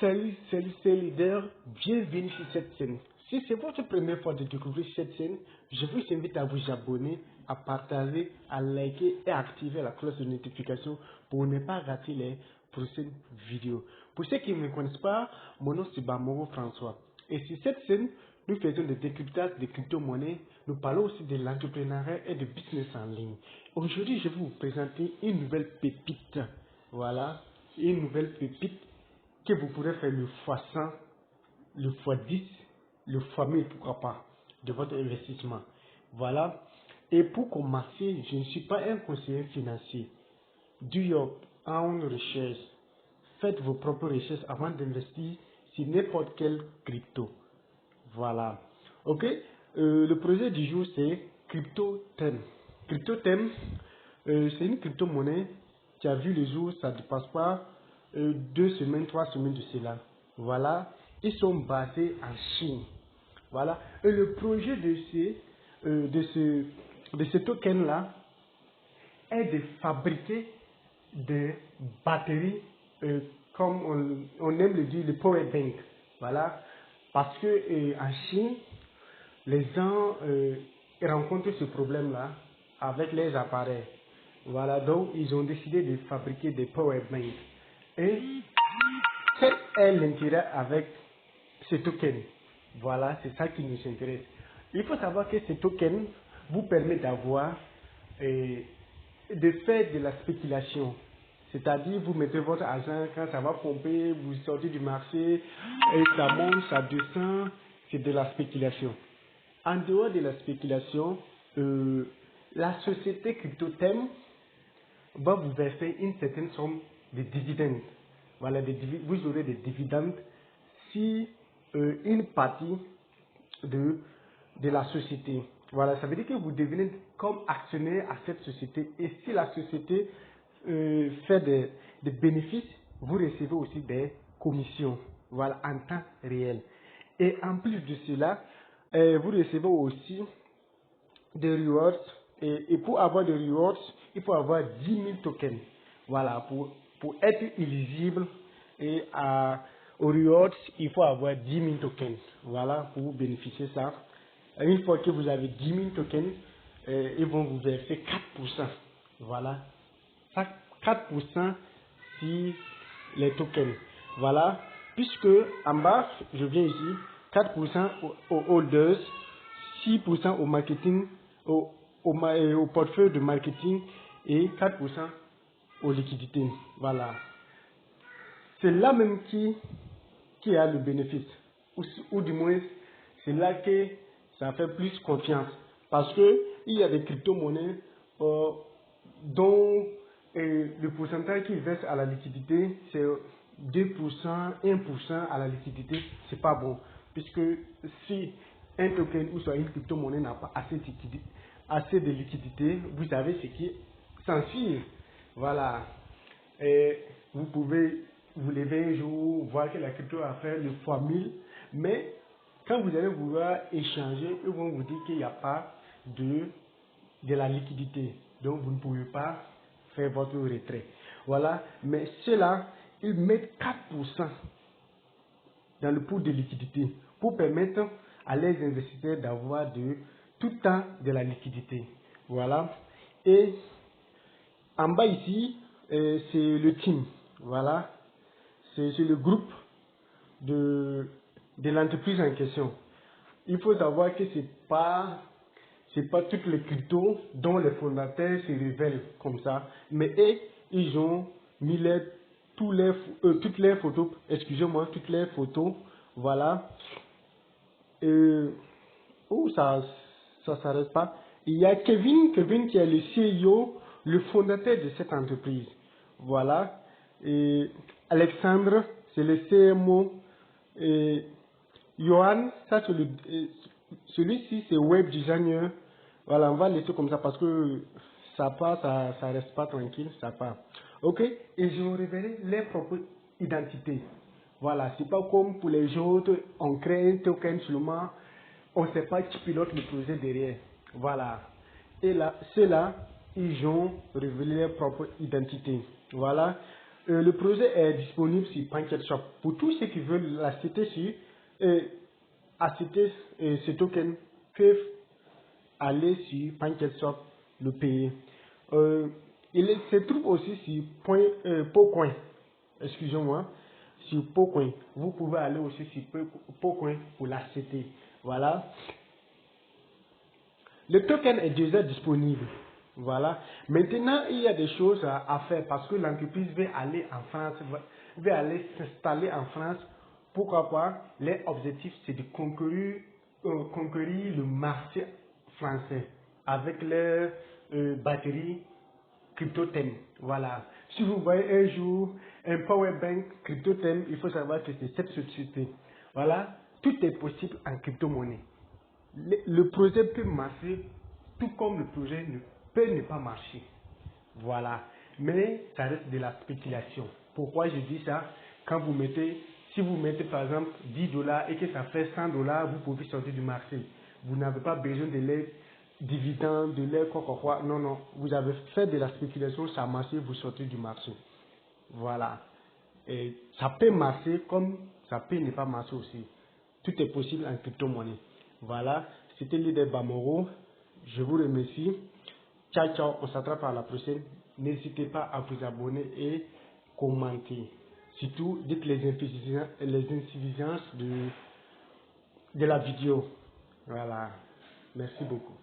Salut leader, bienvenue sur cette chaîne. Si c'est votre première fois de découvrir cette chaîne, je vous invite à vous abonner, à partager, à liker et à activer la cloche de notification pour ne pas rater les prochaines vidéos. Pour ceux qui ne me connaissent pas, mon nom c'est Bamoro François. Et sur cette chaîne, nous faisons des décryptages de crypto-monnaies, nous parlons aussi de l'entrepreneuriat et de business en ligne. Aujourd'hui, je vais vous présenter une nouvelle pépite. Voilà, une nouvelle pépite que vous pourrez faire le x100, le x10, le x1000, pourquoi pas, de votre investissement. Voilà. Et pour commencer, je ne suis pas un conseiller financier. Do your own research. Faites vos propres recherches avant d'investir sur n'importe quel crypto. Voilà. Ok. Le projet du jour, c'est CryptoTem. CryptoTem, c'est une crypto-monnaie qui a vu le jour, ça ne dépasse pas 2 semaines, 3 semaines de cela. Voilà. Ils sont basés en Chine. Voilà. Et le projet de ce token-là est de fabriquer des batteries, comme on aime le dire, le power bank. Voilà. Parce que en Chine, les gens rencontrent ce problème-là avec les appareils. Voilà, donc ils ont décidé de fabriquer des power banks. Et quel est l'intérêt avec ce token? Voilà, c'est ça qui nous intéresse. Il faut savoir que ce token vous permet d'avoir, de faire de la spéculation. C'est-à-dire, vous mettez votre argent, quand ça va pomper, vous sortez du marché, et ça monte, ça descend, c'est de la spéculation. En dehors de la spéculation, la société CryptoTem va vous verser une certaine somme de dividendes. Voilà, vous aurez des dividendes si une partie de la société. Voilà, ça veut dire que vous devenez comme actionnaire à cette société. Et si la société fait des bénéfices, vous recevez aussi des commissions. Voilà, en temps réel. Et en plus de cela, vous recevez aussi des rewards. Et pour avoir des rewards, il faut avoir 10 000 tokens. Voilà, pour être éligible aux rewards, il faut avoir 10 000 tokens. Voilà, pour vous bénéficier de ça. Et une fois que vous avez 10 000 tokens, ils vont vous verser 4%. Voilà, 4% sur les tokens. Voilà, puisque en bas, je viens ici, 4% aux holders, 6% au marketing, au portefeuille de marketing et 4% aux liquidités. Voilà. C'est là même qui a le bénéfice. Ou du moins, c'est là que ça fait plus confiance. Parce que il y a des crypto-monnaies dont le pourcentage qu'ils versent à la liquidité, c'est 2%, 1% à la liquidité. C'est pas bon. Puisque si un token ou soit une crypto-monnaie n'a pas assez de liquidité, vous savez ce qui s'ensuit. Voilà. Et vous pouvez vous lever un jour, voir que la crypto a fait le fois 1000, mais quand vous allez vouloir échanger, ils vont vous dire qu'il n'y a pas de la liquidité. Donc vous ne pouvez pas faire votre retrait. Voilà. Mais ceux-là, ils mettent 4% dans le pool de liquidité pour permettre à les investisseurs d'avoir tout le temps de la liquidité. Voilà. Et en bas ici, c'est le team. Voilà. C'est le groupe de l'entreprise en question. Il faut savoir que c'est pas toutes les cryptos dont les fondateurs se révèlent comme ça, mais eux, ils ont mis toutes les photos, excusez-moi, toutes les photos, voilà. Ça s'arrête pas. Il y a Kevin qui est le CEO, le fondateur de cette entreprise. Voilà. Et Alexandre, c'est le CMO. Et Johan, ça c'est celui-ci, c'est web designer. Voilà, on va laisser comme ça parce que ça part, ça reste pas tranquille, ça part. Ok, et je vous révélerai les propres identités. Voilà, c'est pas comme pour les autres, on crée un token seulement, on ne sait pas qui pilote le projet derrière. Voilà. Et là, ceux-là, ils ont révélé leur propre identité. Voilà. Le projet est disponible sur PancakeSwap. Pour tous ceux qui veulent l'acheter acheter ce token peuvent aller sur PancakeSwap, le payer. Il se trouve aussi sur Pocoin. Excusez-moi, sur Pocoin. Vous pouvez aller aussi sur Pocoin pour l'acheter. Voilà. Le token est déjà disponible. Voilà. Maintenant, il y a des choses à faire parce que l'entreprise veut aller en France, veut aller s'installer en France. Pourquoi pas? Leur objectif, c'est de conquérir le marché français avec leur batterie CryptoTem. Voilà. Si vous voyez un jour un power bank CryptoTem, il faut savoir que c'est cette société. Voilà. Tout est possible en crypto-monnaie. Le projet peut marcher, tout comme le projet peut ne pas marcher. Voilà. Mais ça reste de la spéculation. Pourquoi je dis ça? Quand vous mettez, si vous mettez par exemple 10 dollars et que ça fait 100 dollars, vous pouvez sortir du marché. Vous n'avez pas besoin de l'aide dividendes, de l'aide quoi. Non, non. Vous avez fait de la spéculation, ça a marché, vous sortez du marché. Voilà. Et ça peut marcher comme ça peut ne pas marcher aussi. Tout est possible en crypto-monnaie. Voilà. C'était l'idée Bamoro. Je vous remercie. Ciao, ciao. On s'attrape à la prochaine. N'hésitez pas à vous abonner et commenter. Surtout, dites les insuffisances de la vidéo. Voilà. Merci beaucoup.